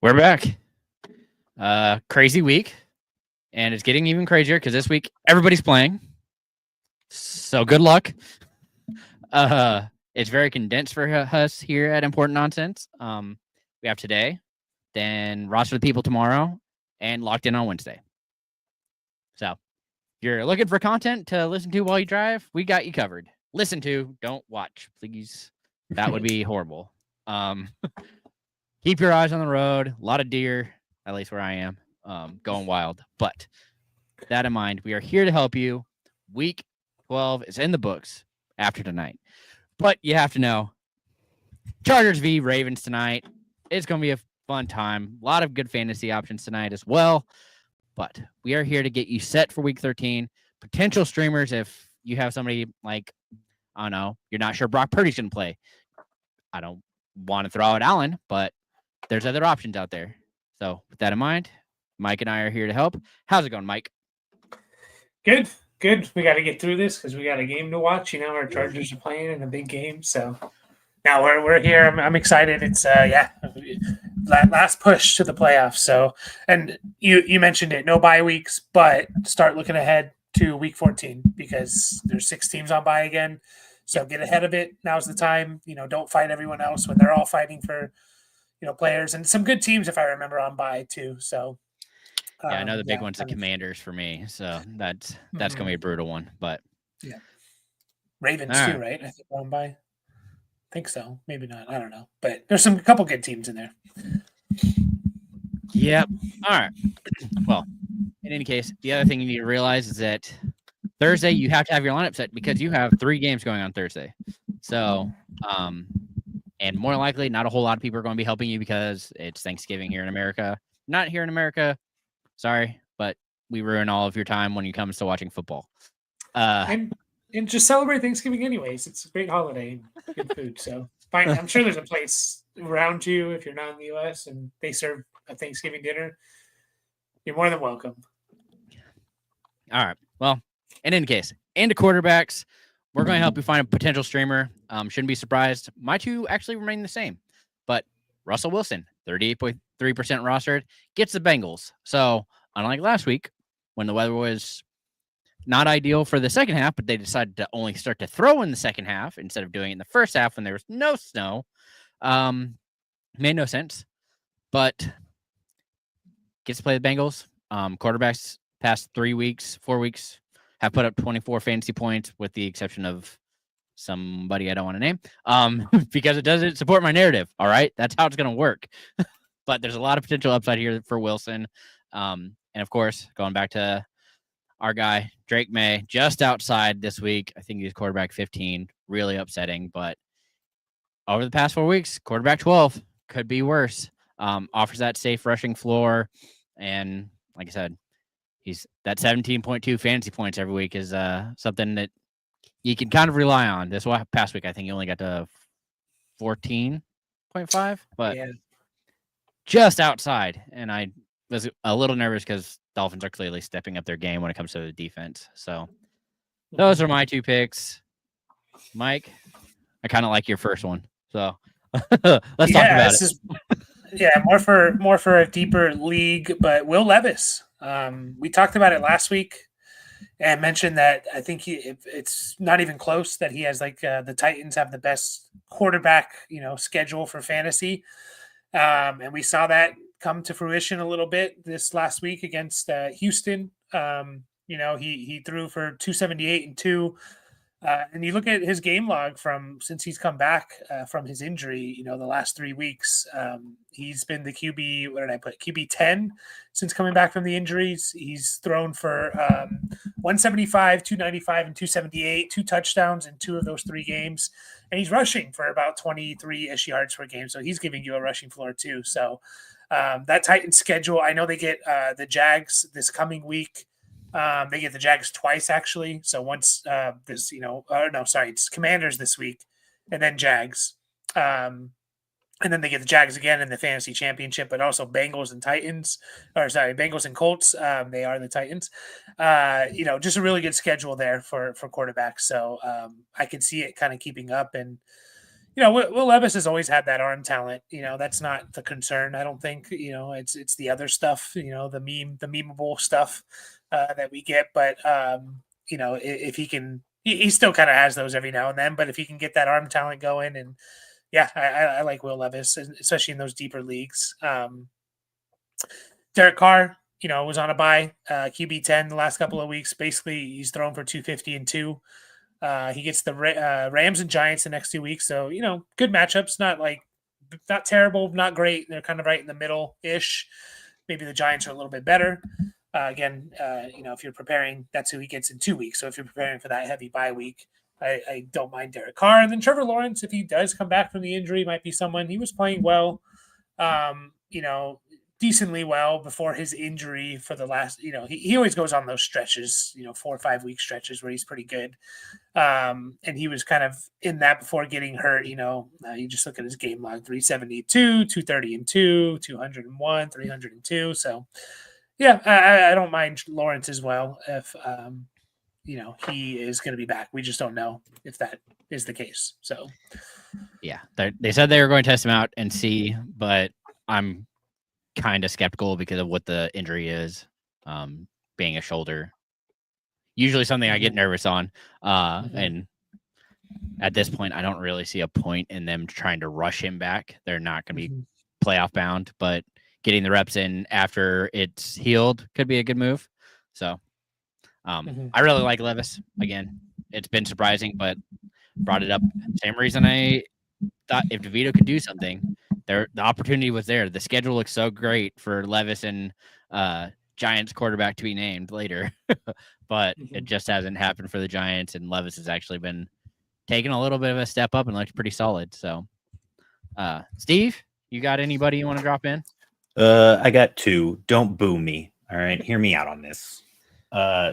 We're back. Crazy week, and it's getting even crazier because this week everybody's playing. So good luck. It's very condensed for us here at Important Nonsense. We have today, then roster the people tomorrow, and locked in on Wednesday. So if you're looking for content to listen to while you drive, we got you covered. Listen to, don't watch, please. That would be horrible. Keep your eyes on the road. A lot of deer, at least where I am, going wild. But that in mind, we are here to help you. Week 12 is in the books after tonight. But you have to know, Chargers v. Ravens tonight. It's going to be a fun time. A lot of good fantasy options tonight as well. But we are here to get you set for week 13. Potential streamers, if you have somebody like, I don't know, you're not sure Brock Purdy's going to play. I don't want to throw out Allen, but there's other options out there. So with that in mind, Mike and I are here to help. How's it going, Mike? Good. We got to get through this because we got a game to watch. Our Chargers are playing in a big game. So now we're here. I'm excited. It's last push to the playoffs. So, and you mentioned it, no bye weeks, but start looking ahead to week 14 because there's 6 teams on bye again. So get ahead of it. Now's the time. Don't fight everyone else when they're all fighting for players, and some good teams, if I remember, on bye too. So, I know the big one's the Commanders for me. So that's going to be a brutal one. But yeah, Ravens too, right? I think on bye. I think so. Maybe not. I don't know. But there's a couple good teams in there. Yep. All right. Well, in any case, the other thing you need to realize is that Thursday you have to have your lineup set because you have 3 games going on Thursday. So, and more likely, not a whole lot of people are going to be helping you because it's Thanksgiving here in America. Not here in America. Sorry, but we ruin all of your time when it comes to watching football. And just celebrate Thanksgiving anyways. It's a great holiday and good food. So fine. I'm sure there's a place around you if you're not in the U.S. and they serve a Thanksgiving dinner. You're more than welcome. All right. Well, in any case, into quarterbacks, we're going to help you find a potential streamer. Shouldn't be surprised. My 2 actually remain the same. But Russell Wilson, 38.3% rostered, gets the Bengals. So, unlike last week, when the weather was not ideal for the second half, but they decided to only start to throw in the second half instead of doing it in the first half when there was no snow, made no sense. But gets to play the Bengals. Quarterbacks past 4 weeks, have put up 24 fantasy points with the exception of somebody I don't want to name because it doesn't support my narrative. All right. That's how it's going to work. But there's a lot of potential upside here for Wilson. And of course, going back to our guy, Drake May, just outside this week. I think he's quarterback 15, really upsetting. But over the past 4 weeks, quarterback 12 could be worse. Offers that safe rushing floor. And like I said, he's that 17.2 fantasy points every week is something that you can kind of rely on. This past week, I think he only got to 14.5, but just outside. And I was a little nervous because Dolphins are clearly stepping up their game when it comes to the defense. So those are my 2 picks. Mike, I kind of like your first one. So let's talk about it. More for a deeper league, but Will Levis. We talked about it last week and mentioned that I think it's not even close that he has the Titans have the best quarterback, schedule for fantasy. And we saw that come to fruition a little bit this last week against Houston. He threw for 278 and 2. And you look at his game log since he's come back from his injury, the last 3 weeks, he's been the QB. What did I put? QB 10 since coming back from the injuries. He's thrown for 175, 295, and 278, 2 touchdowns in 2 of those 3 games. And he's rushing for about 23-ish yards per game. So he's giving you a rushing floor too. So that Titans schedule, I know they get the Jags this coming week. They get the Jags twice, actually. So once it's Commanders this week and then Jags. And then they get the Jags again in the fantasy championship, but also Bengals and Bengals and Colts. They are the Titans. Just a really good schedule there for quarterbacks. So I could see it kind of keeping up. And, Will Levis has always had that arm talent. That's not the concern. I don't think. It's the other stuff. The memeable stuff that we get. But if he can, he still kind of has those every now and then. But if he can get that arm talent going, and yeah, I like Will Levis, especially in those deeper leagues. Derek Carr, was on a bye, QB 10 the last couple of weeks. Basically, he's thrown for 250 and 2. He gets the Rams and Giants the next 2 weeks. So, good matchups. Not terrible, not great. They're kind of right in the middle ish. Maybe the Giants are a little bit better. Again, if you're preparing, that's who he gets in 2 weeks. So if you're preparing for that heavy bye week, I don't mind Derek Carr. And then Trevor Lawrence, if he does come back from the injury, might be someone. He was playing well, decently well before his injury for the last, he always goes on those stretches, 4 or 5 week stretches where he's pretty good. And he was kind of in that before getting hurt. You just look at his game log, 372, 230 and 2, 201, 302. So yeah, I don't mind Lawrence as well if, he is going to be back. We just don't know if that is the case. So yeah, they said they were going to test him out and see, but I'm kind of skeptical because of what the injury is, being a shoulder. Usually something I get nervous on. And at this point, I don't really see a point in them trying to rush him back. They're not going to be playoff bound, but getting the reps in after it's healed could be a good move. So I really like Levis. Again, it's been surprising, but brought it up. Same reason I thought if DeVito could do something, the opportunity was there. The schedule looks so great for Levis and Giants quarterback to be named later, but it just hasn't happened for the Giants, and Levis has actually been taking a little bit of a step up and looks pretty solid. So, Steve, you got anybody you want to drop in? I got 2. Don't boo me. All right. Hear me out on this.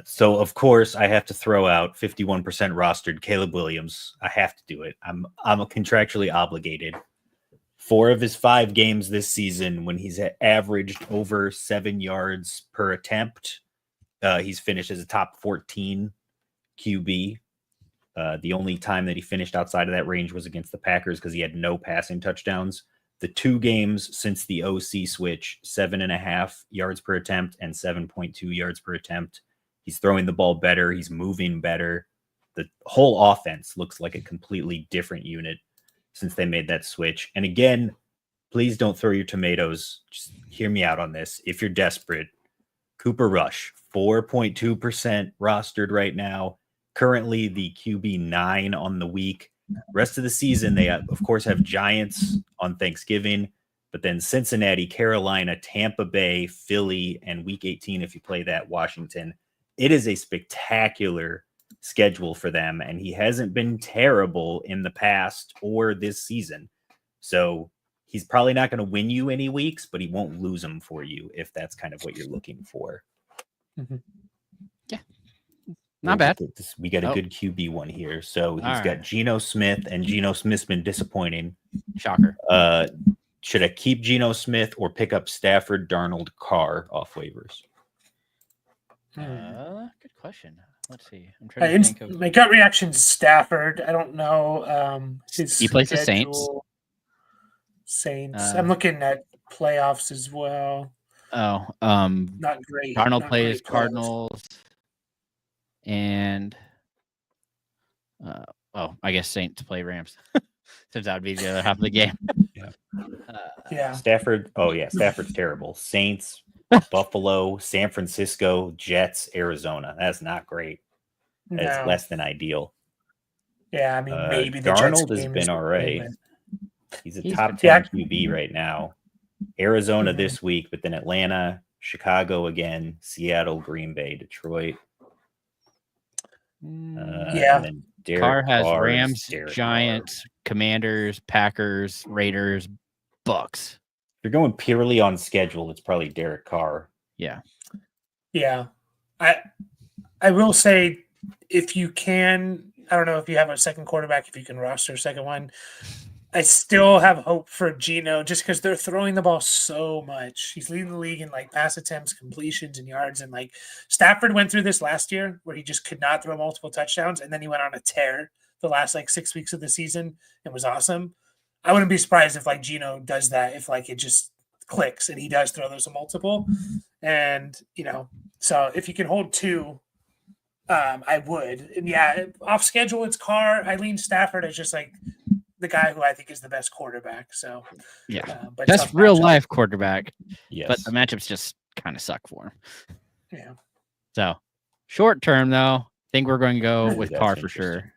So of course I have to throw out 51% rostered Caleb Williams. I have to do it. I'm contractually obligated. 4 of his 5 games this season, when he's averaged over 7 yards per attempt, he's finished as a top 14 QB. The only time that he finished outside of that range was against the Packers because he had no passing touchdowns. The 2 games since the OC switch, 7.5 yards per attempt and 7.2 yards per attempt. He's throwing the ball better. He's moving better. The whole offense looks like a completely different unit since they made that switch. And again, please don't throw your tomatoes. Just hear me out on this. If you're desperate, Cooper Rush, 4.2% rostered right now. Currently the QB 9 on the week. Rest of the season, they of course have Giants on Thanksgiving, but then Cincinnati, Carolina, Tampa Bay, Philly, and week 18, if you play that, Washington. It is a spectacular schedule for them, and he hasn't been terrible in the past or this season. So he's probably not going to win you any weeks, but he won't lose them for you if that's kind of what you're looking for. Yeah. Not bad. We got a good QB one here. So he's got Geno Smith, and Geno Smith's been disappointing. Shocker. Should I keep Geno Smith or pick up Stafford, Darnold, Carr off waivers? Good question. Let's see. I'm trying to think of my gut reaction to Stafford. I don't know. He plays the Saints. I'm looking at playoffs as well. Not great. Darnold plays Cardinals. And I guess Saints play Rams. Since that would be the other half of the game. Yeah. Stafford. Oh yeah, Stafford's terrible. Saints, Buffalo, San Francisco, Jets, Arizona. That's not great. That's less than ideal. Yeah, I mean maybe the Darnold Jets has been all right. He's a top 10 QB right now. Arizona this week, but then Atlanta, Chicago again, Seattle, Green Bay, Detroit. And then Carr has Rams, Giants, Commanders, Packers, Raiders, Bucks. If you're going purely on schedule, it's probably Derek Carr. Yeah. I will say, if you can, I don't know if you have a second quarterback, if you can roster a second one. I still have hope for Geno just because they're throwing the ball so much. He's leading the league in pass attempts, completions, and yards. And Stafford went through this last year where he just could not throw multiple touchdowns, and then he went on a tear the last like 6 weeks of the season and was awesome. I wouldn't be surprised if like Gino does that, if like it just clicks and he does throw those a multiple. And, so if you can hold 2, I would. And yeah, off schedule, it's Carr. Eileen Stafford is just like the guy who I think is the best quarterback. So yeah, but best real life quarterback. Yes. But the matchups just kind of suck for him. Yeah. So short term, though, I think we're going to go with That's Carr for interesting. sure.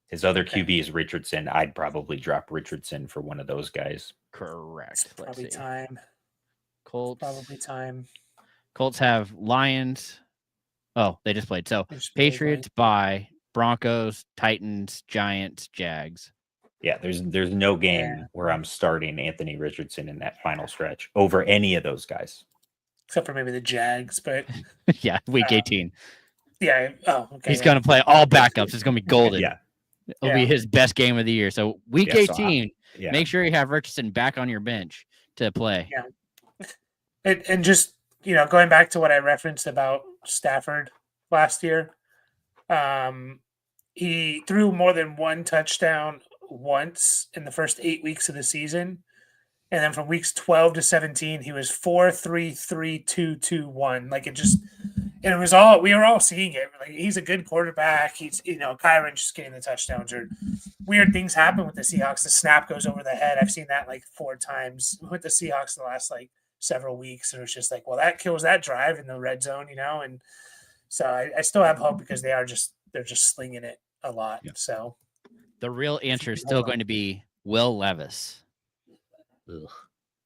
His other QB is Richardson. I'd probably drop Richardson for one of those guys. Correct. It's probably time. Colts. Probably time. Colts have Lions. Oh, they just played. So Just Patriots bye, Broncos, Titans, Giants, Jags. Yeah, there's no game where I'm starting Anthony Richardson in that final stretch over any of those guys. Except for maybe the Jags, but yeah, week 18. yeah. Oh, okay. He's going to play all backups. It's going to be golden. Yeah. It'll be his best game of the year. So week 18, make sure you have Richardson back on your bench to play. Yeah. And just, going back to what I referenced about Stafford last year, he threw more than one touchdown once in the first 8 weeks of the season. And then from weeks 12 to 17, he was 4-3-3-2-2-1. Like it just, and it was all, we were all seeing it. Like he's a good quarterback. He's, Kyron's just getting the touchdowns, or weird things happen with the Seahawks. The snap goes over the head. I've seen that like 4 times with the Seahawks in the last like several weeks. And it was just like, well, that kills that drive in the red zone, And so I still have hope because they're just slinging it a lot. Yeah. So the real answer is still going to be Will Levis. Ugh.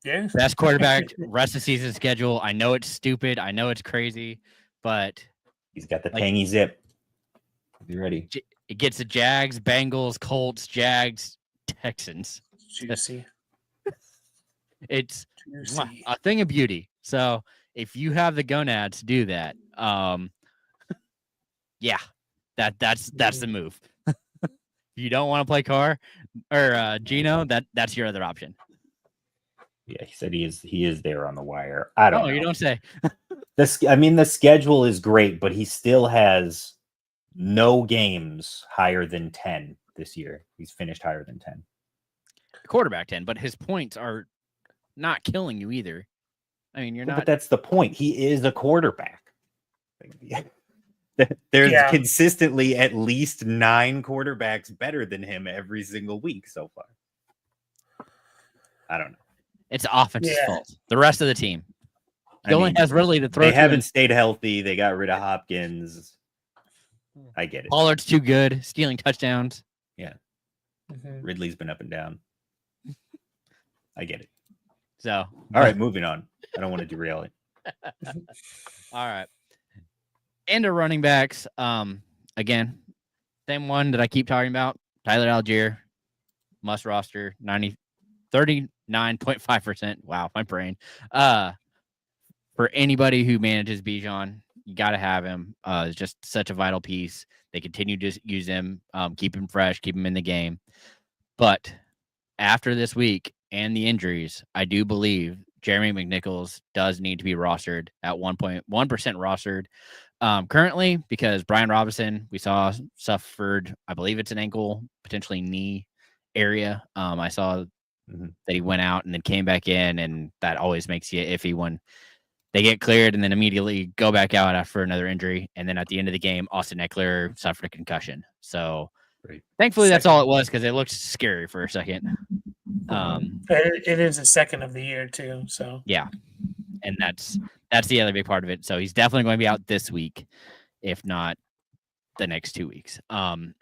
Yeah. Best quarterback, rest of the season schedule. I know it's stupid. I know it's crazy, but he's got the tangy zip. Be ready. It gets the Jags, Bengals, Colts, Jags, Texans. Juicy. It's juicy. A thing of beauty. So if you have the gonads to do that, yeah, that's the move. If you don't want to play Carr or Gino, that's your other option. Yeah, he said he is there on the wire. I don't know. You don't say. The schedule is great, but he still has no games higher than 10 this year. He's finished higher than 10. Quarterback 10, but his points are not killing you either. I mean, you're not. But that's the point. He is a quarterback. There's consistently at least 9 quarterbacks better than him every single week so far. I don't know. It's offense's fault. The rest of the team. He only has really to throw. They haven't stayed healthy. They got rid of Hopkins. I get it. Pollard's too good, stealing touchdowns. Yeah. Mm-hmm. Ridley's been up and down. I get it. So, all right, moving on. I don't want to derail it. All right. And the running backs. Again, same one that I keep talking about. Tyler Algier, must roster, 39.5%. Wow, my brain. For anybody who manages Bijan, you got to have him. It's just such a vital piece. They continue to use him, keep him fresh, keep him in the game. But after this week and the injuries, I do believe Jeremy McNichols does need to be rostered at 1.1% rostered currently, because Brian Robinson, we saw, suffered, I believe it's an ankle, potentially knee area. I saw that he went out and then came back in, and that always makes you iffy when they get cleared and then immediately go back out after another injury. And then at the end of the game, Austin Eckler suffered a concussion. So thankfully that's all it was, because it looked scary for a second. It is the second of the year too. So yeah. And that's the other big part of it. So he's definitely going to be out this week, if not the next 2 weeks. And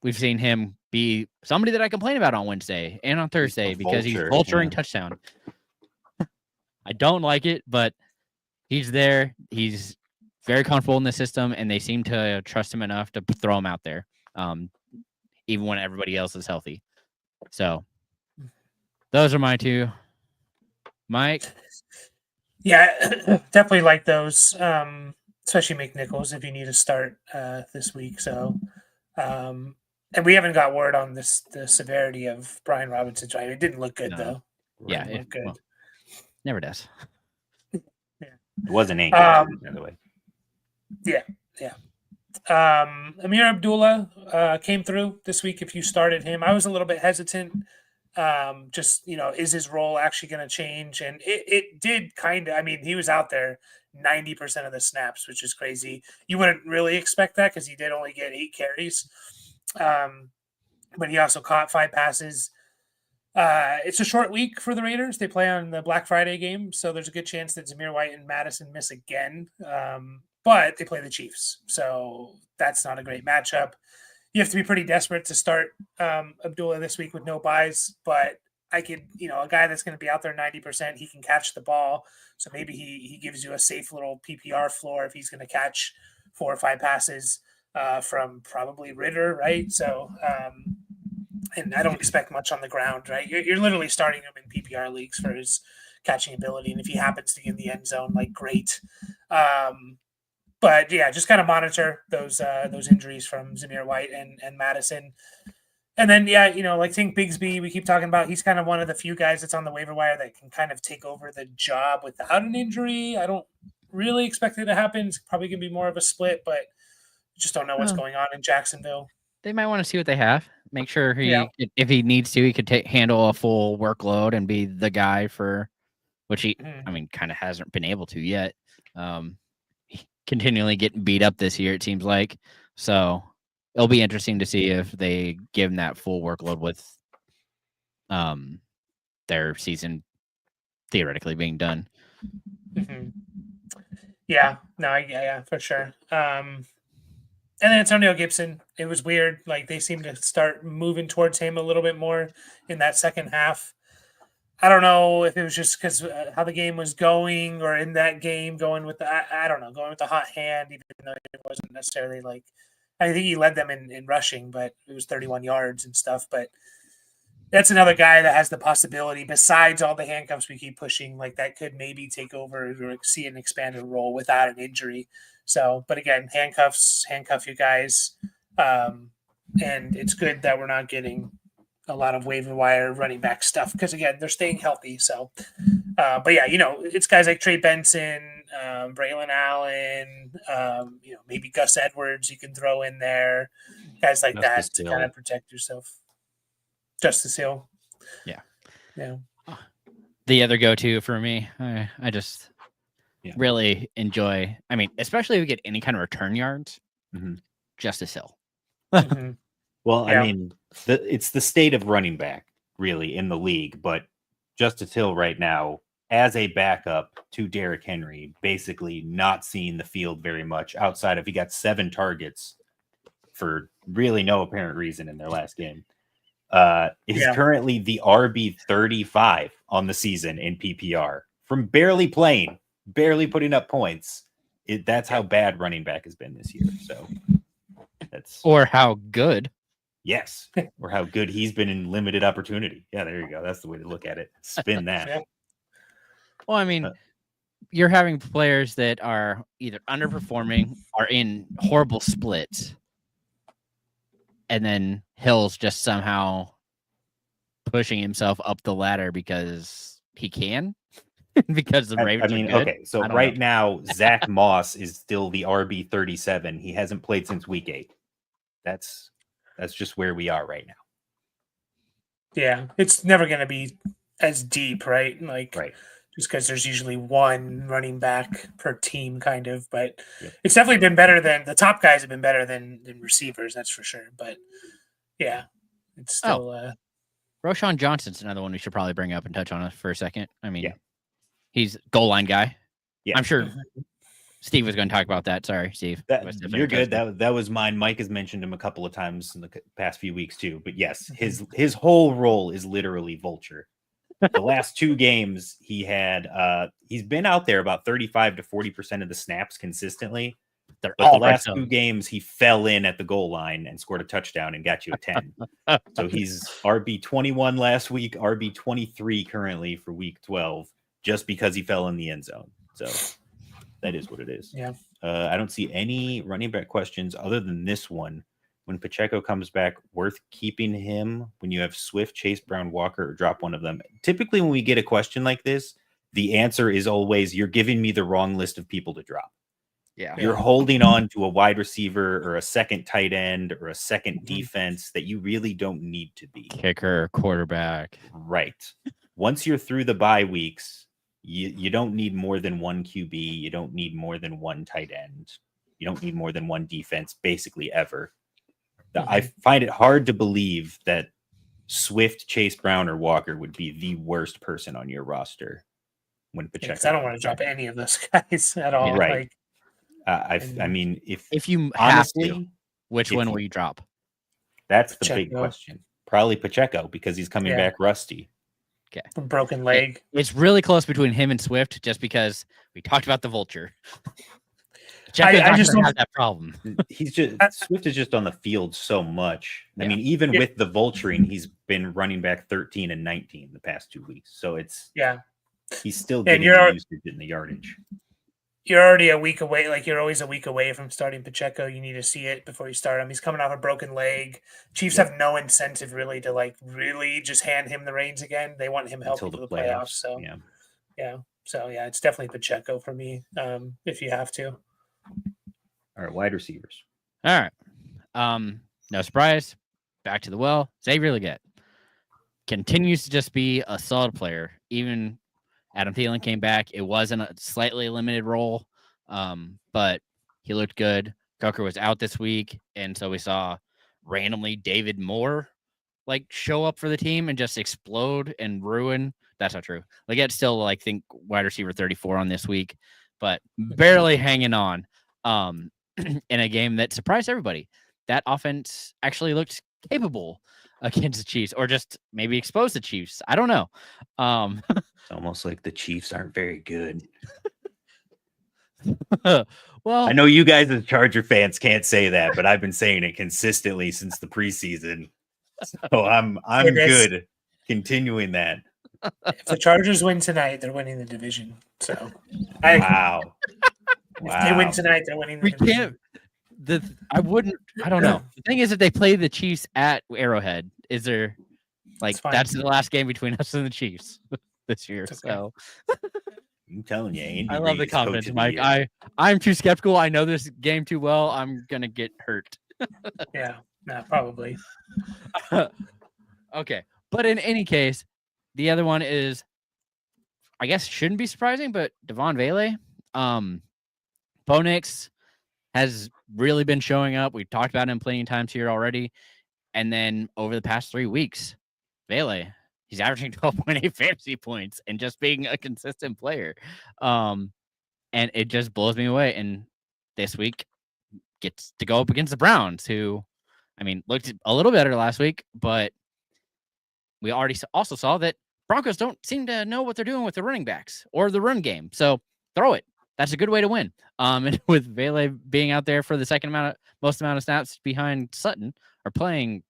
we've seen him be somebody that I complain about on Wednesday and on Thursday because he's vulturing touchdown. I don't like it, but he's there. He's very comfortable in the system, and they seem to trust him enough to throw him out there, even when everybody else is healthy. So those are my 2. Mike? Yeah, definitely like those, especially McNichols if you need to start this week. So, and we haven't got word on the severity of Brian Robinson's drive. It didn't look good, though. Yeah, it looked good. Well, never does. It wasn't ankle, by the way. Yeah. Amir Abdullah came through this week. If you started him, I was a little bit hesitant. Just, is his role actually going to change? And it did kind of. I mean, he was out there 90% of the snaps, which is crazy. You wouldn't really expect that because he did only get 8 carries. But he also caught 5 passes. It's a short week for the Raiders. They play on the Black Friday game, so there's a good chance that Zamir White and Madison miss again. But they play the Chiefs, so that's not a great matchup. You have to be pretty desperate to start Abdullah this week with no buys, but I could, a guy that's going to be out there 90%, he can catch the ball. So maybe he gives you a safe little PPR floor if he's going to catch 4 or 5 passes from probably Ritter, right? So, and I don't expect much on the ground, right? You're literally starting him in PPR leagues for his catching ability, and if he happens to get in the end zone, like great. But yeah, just kind of monitor those injuries from Zamir White and Madison. And then, think Bigsby, we keep talking about, he's kind of one of the few guys that's on the waiver wire that can kind of take over the job without an injury. I don't really expect it to happen. It's probably going to be more of a split, but just don't know what's going on in Jacksonville. They might want to see what they have. Make sure if he needs to, he could handle a full workload and be the guy for which he, kind of hasn't been able to yet. Continually getting beat up this year, it seems like. So it'll be interesting to see if they give him that full workload with their season theoretically being done. Mm-hmm. Yeah, for sure. And then Antonio Gibson, it was weird. Like they seemed to start moving towards him a little bit more in that second half. I don't know if it was just because how the game was going, or in that game going with the hot hand, even though it wasn't necessarily like, I think he led them in rushing, but it was 31 yards and stuff. But that's another guy that has the possibility, besides all the handcuffs we keep pushing, like that could maybe take over or see an expanded role without an injury. So, but again, handcuff you guys. And it's good that we're not getting a lot of waiver wire running back stuff because, again, they're staying healthy. So, but yeah, it's guys like Trey Benson, Braylon Allen, maybe Gus Edwards you can throw in there, guys like Justice that Hill. To kind of protect yourself. Justice Hill. Yeah. Yeah. The other go-to for me, I just really enjoy, especially if we get any kind of return yards, Justice Hill. Mm-hmm. Well, yeah. It's the state of running back, really, in the league. But Justice Hill right now, as a backup to Derrick Henry, basically not seeing the field very much outside of he got 7 targets for really no apparent reason in their last game. Is currently the RB 35 on the season in PPR from barely playing, barely putting up points. That's how bad running back has been this year. So that's or how good. Yes, or how good he's been in limited opportunity. Yeah, there you go. That's the way to look at it. Spin that. Well, you're having players that are either underperforming or in horrible splits, and then Hill's just somehow pushing himself up the ladder because he can, because the Ravens are good. Okay, so right now, Zach Moss is still the RB 37. He hasn't played since week 8. That's just where we are right now. Yeah, it's never going to be as deep, right? Right. Just because there's usually one running back per team, kind of. But it's definitely been better than the top guys have been better than receivers, that's for sure. But yeah, it's still. Roschon Johnson's another one we should probably bring up and touch on for a second. He's goal line guy. Yeah, I'm sure. Steve was going to talk about that. Sorry, Steve. You're good. That was mine. Mike has mentioned him a couple of times in the past few weeks too. But yes, his whole role is literally vulture. The last 2 games he had, he's been out there about 35 to 40% of the snaps consistently. But the last 2 games he fell in at the goal line and scored a touchdown and got you a 10. So he's RB 21 last week, RB 23 currently for week 12, just because he fell in the end zone. So. That is what it is. Yeah. I don't see any running back questions other than this one. When Pacheco comes back, worth keeping him when you have Swift, Chase Brown, Walker, or drop one of them. Typically, when we get a question like this, the answer is always, you're giving me the wrong list of people to drop. Yeah. You're holding on to a wide receiver or a second tight end or a second defense that you really don't need to be. Kicker, quarterback. Right. Once you're through the bye weeks, you don't need more than one QB. You don't need more than one tight end. You don't need more than one defense, basically ever. I find it hard to believe that Swift, Chase Brown, or Walker would be the worst person on your roster when Pacheco. I don't want to drop any of those guys at all. Right. Like, I mean, If you honestly, have to, which one will you drop? That's Pacheco. the big question. Probably Pacheco because he's coming back rusty. Okay. Broken leg. It's really close between him and Swift, just because we talked about the vulture. I just don't have that problem. He's just Swift is just on the field so much. Yeah. I mean, even with the vulturing, he's been running back 13 and 19 the past 2 weeks. So it's he's still getting the usage in the yardage. You're already a week away. Like, you're always a week away from starting Pacheco. You need to see it before you start him. He's coming off a broken leg. Chiefs have no incentive really to really just hand him the reins again. They want him healthy for the playoffs. So So it's definitely Pacheco for me. If you have to. All right, wide receivers. All right. No surprise. Back to the well. Xavier Legette continues to just be a solid player. Even Adam Thielen came back. It was in a slightly limited role, but he looked good. Coker was out this week, and so we saw randomly David Moore show up for the team and just explode and ruin. That's not true. Legette's still think wide receiver 34 on this week, but barely hanging on. In a game that surprised everybody. That offense actually looked capable against the Chiefs, or just maybe exposed the Chiefs. I don't know. It's almost like the Chiefs aren't very good. Well, I know you guys as Charger fans can't say that, but I've been saying it consistently since the preseason. So I'm good continuing that. If the Chargers win tonight, they're winning the division. So wow. If they win tonight, they're winning the division. I don't know. The thing is, if they play the Chiefs at Arrowhead, is there that's the last game between us and the Chiefs this year. Okay. So I'm telling you, Andy I love the confidence, Mike. I'm too skeptical. I know this game too well. I'm gonna get hurt. Probably. Okay, but in any case, the other one is, I guess, shouldn't be surprising, but Devon Vele, Bo Nix has really been showing up. We've talked about him plenty of times here already. And then over the past 3 weeks, Vele, he's averaging 12.8 fantasy points and just being a consistent player. And it just blows me away. And this week gets to go up against the Browns, who, looked a little better last week, but we already also saw that Broncos don't seem to know what they're doing with the running backs or the run game. So throw it. That's a good way to win. And with Vele being out there for the most amount of snaps behind Sutton, or playing,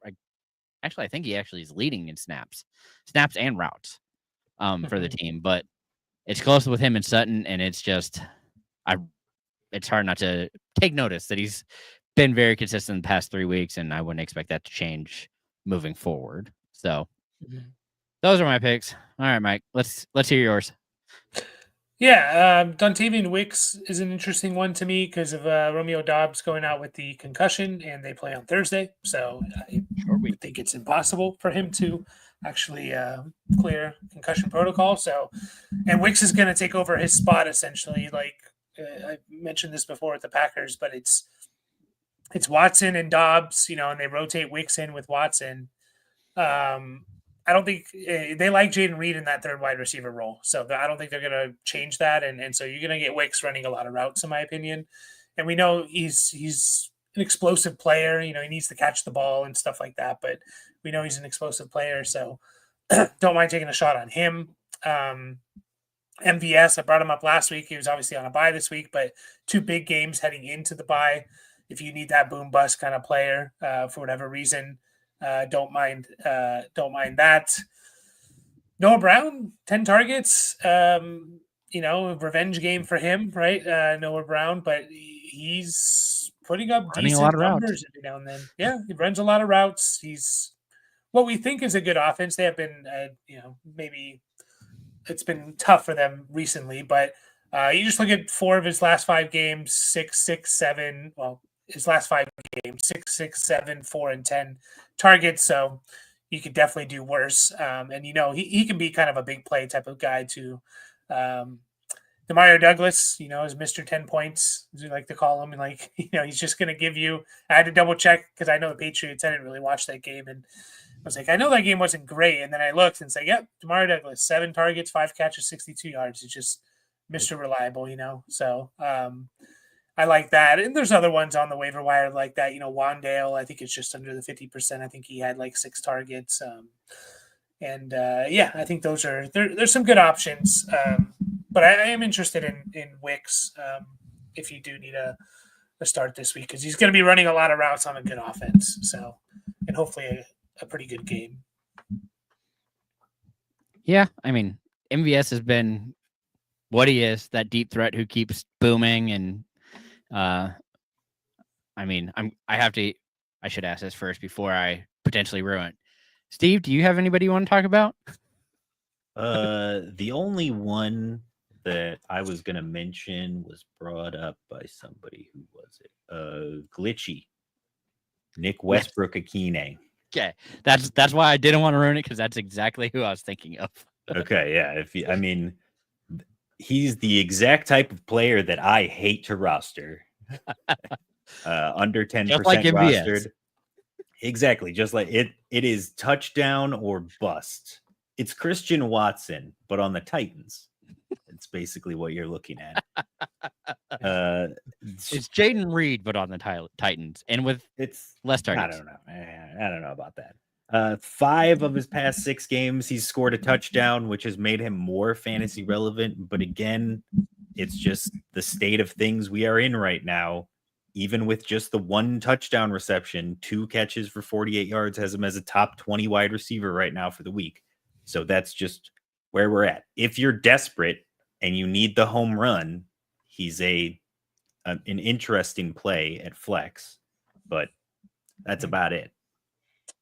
I think he actually is leading in snaps and routes for the team. But it's close with him and Sutton, and it's just, it's hard not to take notice that he's been very consistent in the past 3 weeks, and I wouldn't expect that to change moving forward. So those are my picks. All right, Mike, let's hear yours. Yeah, Dontavian Wicks is an interesting one to me because of Romeo Doubs going out with the concussion, and they play on Thursday. So I think it's impossible for him to actually clear concussion protocol. So, and Wicks is going to take over his spot essentially. I mentioned this before with the Packers, but it's Watson and Doubs, and they rotate Wicks in with Watson. I don't think they like Jaden Reed in that third wide receiver role. So I don't think they're going to change that. And so you're going to get Wicks running a lot of routes, in my opinion. And we know he's an explosive player. He needs to catch the ball and stuff like that. But we know he's an explosive player. So don't mind taking a shot on him. MVS, I brought him up last week. He was obviously on a bye this week, but 2 big games heading into the bye. If you need that boom bust kind of player for whatever reason, don't mind that. Noah Brown, 10 targets. Revenge game for him, right? Noah Brown, but he's putting up decent numbers every now and then. Yeah, he runs a lot of routes. He's what we think is a good offense. They have been, maybe it's been tough for them recently, but You just look at 4 of his last 5 games, 6, 6, 7. Well, his last 5 games, 6, 6, 7, 4, and 10 targets. So you could definitely do worse. And he can be kind of a big play type of guy too. Demario Douglas, is Mr. 10 points, as we like to call him. And he's just going to give you, I had to double check because I know the Patriots, I didn't really watch that game. And I was like, I know that game wasn't great. And then I looked and said, yep, Demario Douglas, 7 targets, 5 catches, 62 yards. It's just Mr. Reliable, So I like that. And there's other ones on the waiver wire like that. Wandale, I think it's just under the 50%. I think he had 6 targets. I think there's some good options. But I am interested in Wicks if you do need a start this week because he's going to be running a lot of routes on a good offense. So, and hopefully a pretty good game. Yeah, I mean, MVS has been what he is, that deep threat who keeps booming. And I should ask this first before I potentially ruin it. Steve, do you have anybody you want to talk about? The only one that I was going to mention was brought up by somebody. Who was it? Glitchy. Nick Westbrook Akine. Okay. That's why I didn't want to ruin it because that's exactly who I was thinking of. Okay, yeah. He's the exact type of player that I hate to roster. Under 10% rostered. Exactly. Just like it is touchdown or bust. It's Christian Watson, but on the Titans. It's basically what you're looking at. It's Jaden Reed, but on the Titans, and with less targets. I don't know about that. 5 of his past 6 games, he's scored a touchdown, which has made him more fantasy relevant. But again, it's just the state of things we are in right now. Even with just the 1 touchdown reception, 2 catches for 48 yards has him as a top 20 wide receiver right now for the week. So that's just where we're at. If you're desperate and you need the home run, he's an interesting play at flex, but that's about it.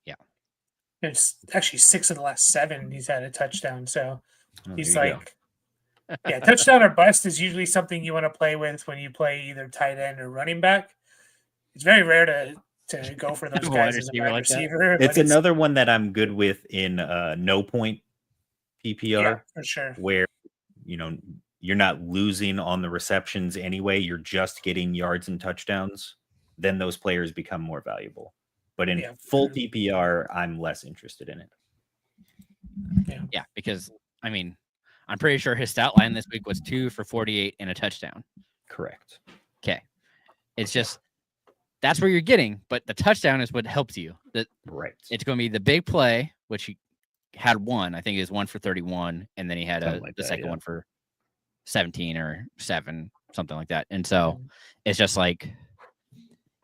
Yeah. It's actually 6 of the last 7 he's had a touchdown. So he's touchdown or bust is usually something you want to play with when you play either tight end or running back. It's very rare to go for those guys as a wide receiver. It's another one that I'm good with in no point PPR. Yeah, for sure. Where, you're not losing on the receptions anyway. You're just getting yards and touchdowns. Then those players become more valuable. But in full PPR, I'm less interested in it. Yeah, because, I'm pretty sure his stat line this week was 2 for 48 and a touchdown. Correct. Okay. It's just, that's where you're getting, but the touchdown is what helps you. Right. It's going to be the big play, which he had 1. I think it was 1 for 31, and then he had the second one for 17 or 7, something like that. And so it's just like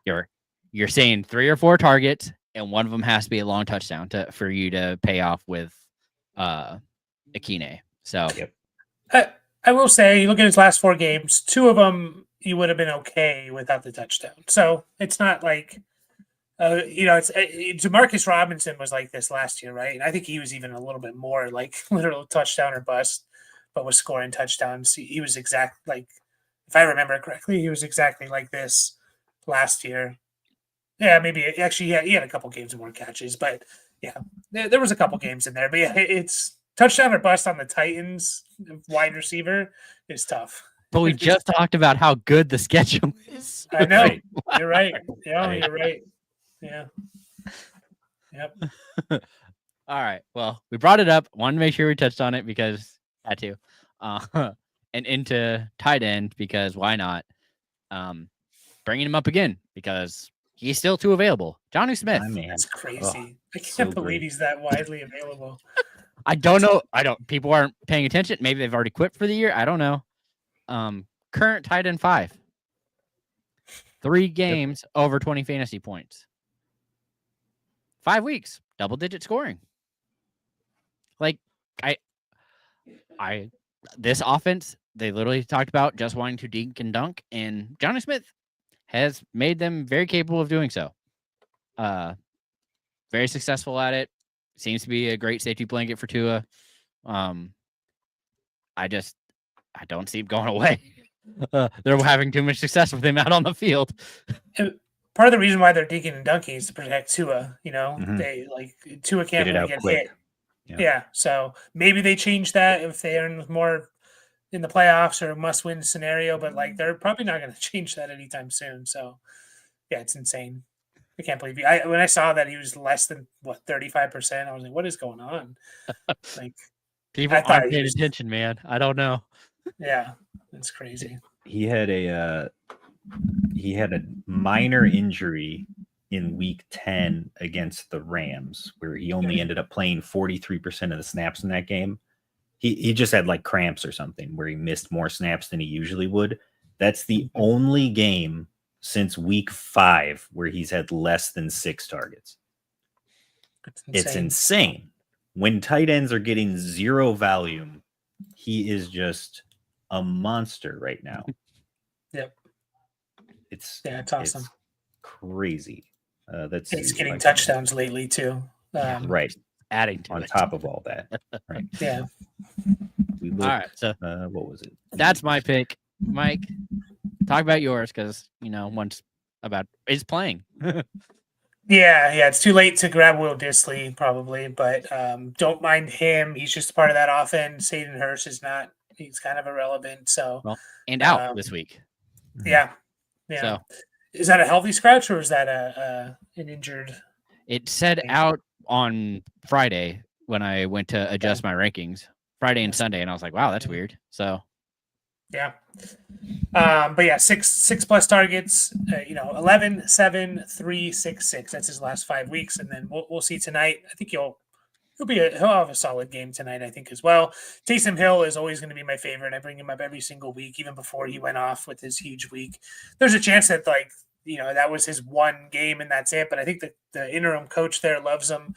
you're saying 3 or 4 targets, and one of them has to be a long touchdown for you to pay off with Akine. So I will say, you look at his last 4 games, 2 of them you would have been okay without the touchdown. So it's not like, Demarcus Robinson was like this last year, right? And I think he was even a little bit more like literal touchdown or bust, but was scoring touchdowns. He was if I remember correctly, he was exactly like this last year. Yeah, maybe actually, he had a couple games of more catches, but yeah, there was a couple games in there. But yeah, it's touchdown or bust on the Titans wide receiver is tough. But we just talked about how good the schedule is. I know. You're right. Yeah, you're right. Yeah. Yep. All right. Well, we brought it up. Wanted to make sure we touched on it because I had to. And into tight end because why not? Bringing him up again because he's still too available. Johnny Smith. That's crazy. I can't believe he's that widely available. I don't know. People aren't paying attention. Maybe they've already quit for the year. I don't know. Current tight end 5. 3 games over 20 fantasy points. 5 weeks, double-digit scoring. This offense, they literally talked about just wanting to dink and dunk, and Johnny Smith has made them very capable of doing so. Very successful at it. Seems to be a great safety blanket for Tua. I don't see him going away. They're having too much success with him out on the field. Part of the reason why they're dinking and dunking is to protect Tua. Mhm. They Tua can't Get it really out get quick. hit. Yeah. Yeah, so maybe they change that if they earn more in the playoffs or a must-win scenario, but like they're probably not going to change that anytime soon. So yeah, it's insane. I can't believe you. When I saw that he was less than 35%, I was like, what is going on? Like People I thought aren't he paying was- attention, man. I don't know. yeah, that's crazy. He had a minor injury in week 10 against the Rams, where he only ended up playing 43% of the snaps in that game. He just had like cramps or something where he missed more snaps than he usually would. That's the only game since week 5 where he's had less than 6 targets. It's insane. When tight ends are getting 0 volume, he is just a monster right now. Yep. It's awesome. It's crazy. It's getting touchdowns lately too. Right. Adding to On it. top of all that. Right. Yeah. We All looked, right. So what was it? that's my pick. Mike, talk about yours because is playing. Yeah, it's too late to grab Will Disley probably, but don't mind him. He's just part of that offense. Hayden Hurst is not. He's kind of irrelevant. So Out this week. Yeah. So is that a healthy scratch or is that an injured? it said thing? out on Friday when I went to adjust my rankings, Friday and Sunday, and I was like, wow, that's weird. So yeah. But yeah, six plus targets, 11, 7, 3, 6, 6. That's his last 5 weeks. And then we'll see tonight. I think he'll have a solid game tonight, I think, as well. Taysom Hill is always going to be my favorite. I bring him up every single week, even before he went off with his huge week. There's a chance that that was his one game and that's it. But I think the interim coach there loves him.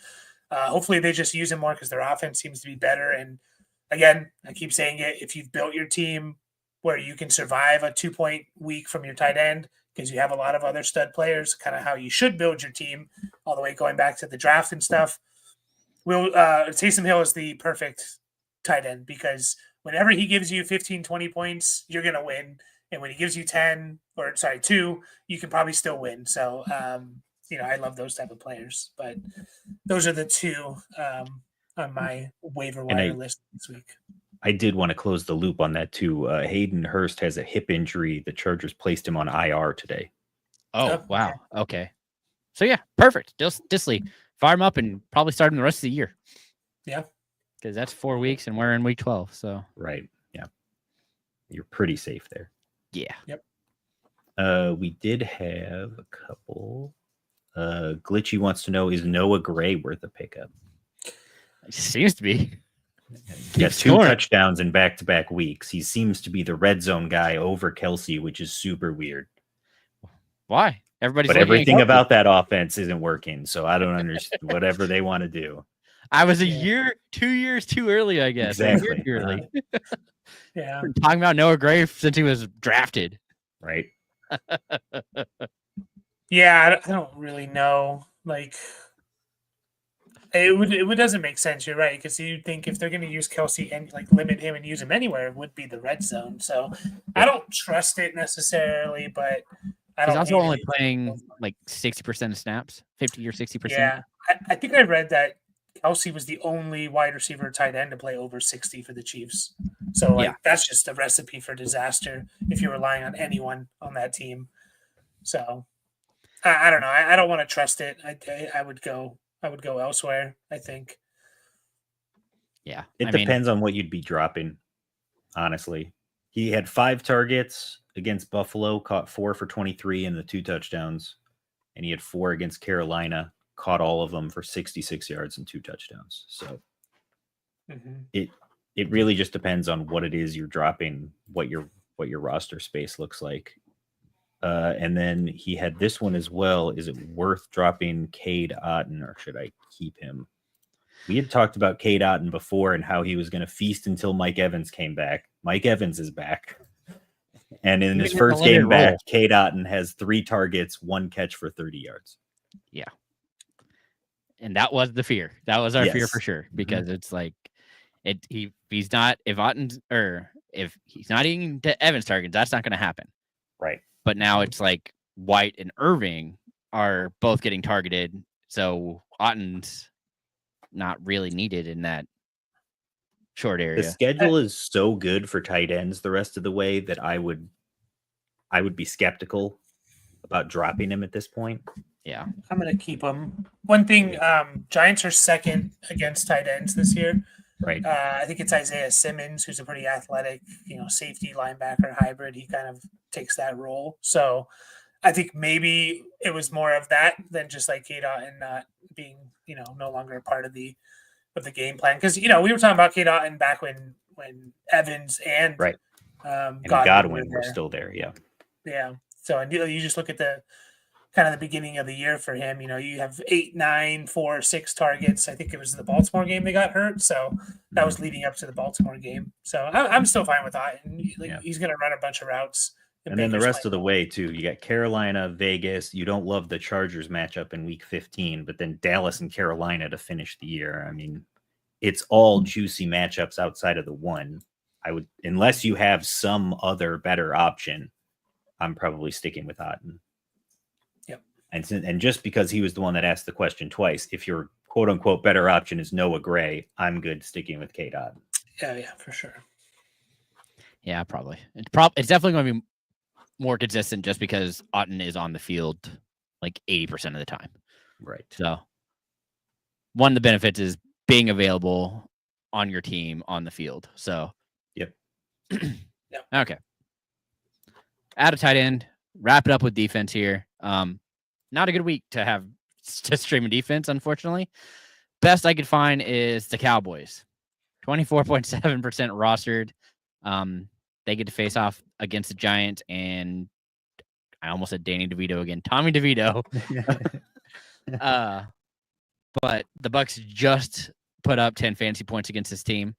Hopefully they just use him more because their offense seems to be better. And again, I keep saying it, if you've built your team where you can survive a 2-point week from your tight end because you have a lot of other stud players, kind of how you should build your team all the way going back to the draft and stuff. Taysom Hill is the perfect tight end because whenever he gives you 15, 20 points, you're going to win. And when he gives you 2, you can probably still win. So, I love those type of players. But those are the 2 on my waiver wire list this week. I did want to close the loop on that too. Hayden Hurst has a hip injury. The Chargers placed him on IR today. Oh, wow. Okay. So, yeah, perfect. Disley, fire him up and probably start him the rest of the year. Yeah. Because that's 4 weeks and we're in week 12. So, right. Yeah. You're pretty safe there. Yeah. Yep. We did have a couple. Glitchy wants to know, is Noah Gray worth a pickup? It seems to be. He got 2 touchdowns in back-to-back weeks. He seems to be the red zone guy over Kelsey, which is super weird. Why? But everything about that offense isn't working, so I don't understand whatever they want to do. I was 2 years too early, I guess. Exactly. Too early. Yeah. We're talking about Noah Gray since he was drafted. Right. Yeah, I don't really know. Like, it doesn't make sense. You're right, because you'd think if they're going to use Kelsey and limit him and use him anywhere, it would be the red zone. So I don't trust it necessarily, but He's also only playing 60% of snaps, 50 or 60%. Yeah, I think I read that Kelsey was the only wide receiver tight end to play over 60 for the Chiefs. So that's just a recipe for disaster if you're relying on anyone on that team. So I don't know. I don't want to trust it. I would go elsewhere, I think. Yeah. It depends on what you'd be dropping, honestly. He had 5 targets against Buffalo, caught 4 for 23 and the 2 touchdowns. And he had 4 against Carolina, caught all of them for 66 yards and 2 touchdowns. So it really just depends on what it is you're dropping, what your roster space looks like. And then he had this one as well. Is it worth dropping Cade Otton or should I keep him? We had talked about Cade Otton before and how he was going to feast until Mike Evans came back. Mike Evans is back. And in his first game back, Cade Otton has 3 targets, 1 catch for 30 yards. Yeah. And that was the fear. That was our fear for sure. Because it's like, if if he's not eating Evans targets, that's not going to happen. Right. But now it's like White and Irving are both getting targeted, so Otten's not really needed in that short area. The schedule is so good for tight ends the rest of the way that I would be skeptical about dropping him at this point. Yeah, I'm going to keep him. One thing, Giants are second against tight ends this year. Right. I think it's Isaiah Simmons, who's a pretty athletic, safety linebacker hybrid. He kind of takes that role. So I think maybe it was more of that than just like K-Dot not being, no longer a part of the game plan. Because, we were talking about K-Dot back when Evans and right. And Godwin were still there. Yeah. Yeah. So you just look at the kind of the beginning of the year for him. You have 8, 9, 4, 6 targets. I think it was the Baltimore game they got hurt. So that was leading up to the Baltimore game. So I'm still fine with that. And he's going to run a bunch of routes. And then the rest of the way, too. You got Carolina, Vegas. You don't love the Chargers matchup in week 15, but then Dallas and Carolina to finish the year. I mean, it's all juicy matchups outside of the one. Unless you have some other better option, I'm probably sticking with Otten. Yep. And just because he was the one that asked the question twice, if your quote unquote better option is Noah Gray, I'm good sticking with K-Dot. Yeah, for sure. Yeah, probably. It's definitely going to be more consistent just because Otten is on the field like 80% of the time. Right. So one of the benefits is being available on your team on the field. So yep. Okay. Out of tight end, wrap it up with defense here. Not a good week to stream a defense, unfortunately. Best I could find is the Cowboys. 24.7% rostered. They get to face off against the Giants, and I almost said Danny DeVito again. Tommy DeVito. But the Bucs just put up 10 fantasy points against this team,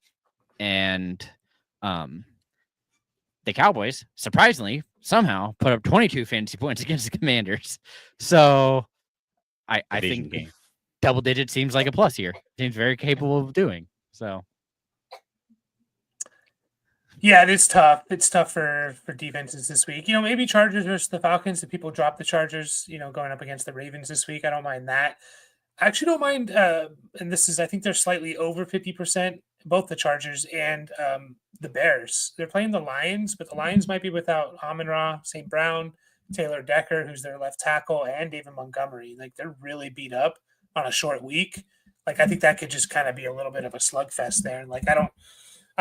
and the Cowboys, surprisingly, somehow put up 22 fantasy points against the Commanders. So I think double digit seems like a plus here. Seems very capable of doing. So yeah, it is tough. It's tough for defenses this week. Maybe Chargers versus the Falcons. If people drop the Chargers, going up against the Ravens this week, I don't mind that. I actually don't mind, and I think they're slightly over 50%, both the Chargers and the Bears. They're playing the Lions, but the Lions might be without Amon-Ra, St. Brown, Taylor Decker, who's their left tackle, and David Montgomery. Like, they're really beat up on a short week. Like, I think that could just kind of be a little bit of a slugfest there. And, like, I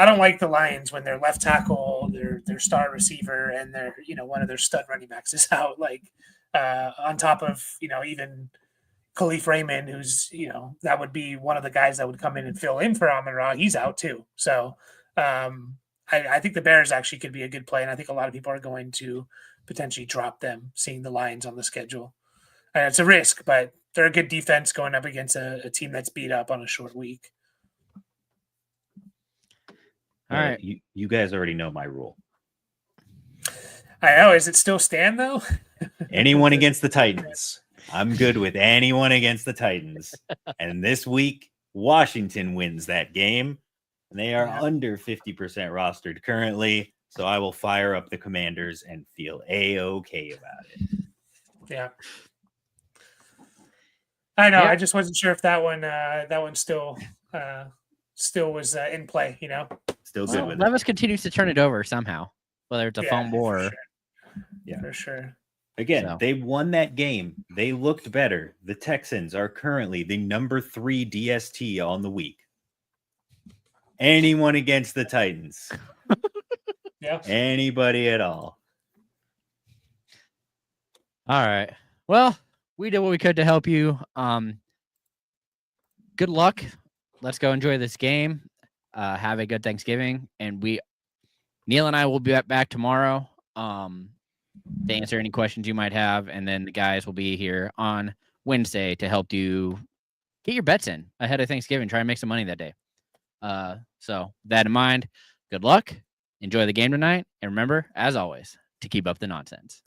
don't like the Lions when their left tackle, their star receiver, and their one of their stud running backs is out. Like on top of even Khalif Raymond, who's that would be one of the guys that would come in and fill in for Amon-Ra. He's out too. So I think the Bears actually could be a good play, and I think a lot of people are going to potentially drop them, seeing the Lions on the schedule. It's a risk, but they're a good defense going up against a team that's beat up on a short week. All right. You guys already know my rule. I know. Is it still stand, though? Anyone against the Titans. I'm good with anyone against the Titans. And this week, Washington wins that game. And they are under 50% rostered currently. So I will fire up the Commanders and feel A-okay about it. Yeah. I know. Yeah. I just wasn't sure if that one still was in play, Still good with it. Levis continues to turn it over somehow, whether it's a fumble or sure. For sure. Again, they won that game. They looked better. The Texans are currently the number 3 DST on the week. Anyone against the Titans? Yeah. Anybody at all? All right. Well, we did what we could to help you. Good luck. Let's go enjoy this game. Have a good Thanksgiving, and Neil and I will be back tomorrow to answer any questions you might have, and then the guys will be here on Wednesday to help you get your bets in ahead of Thanksgiving. Try and make some money that day. So that in mind, good luck. Enjoy the game tonight, and remember, as always, to keep up the nonsense.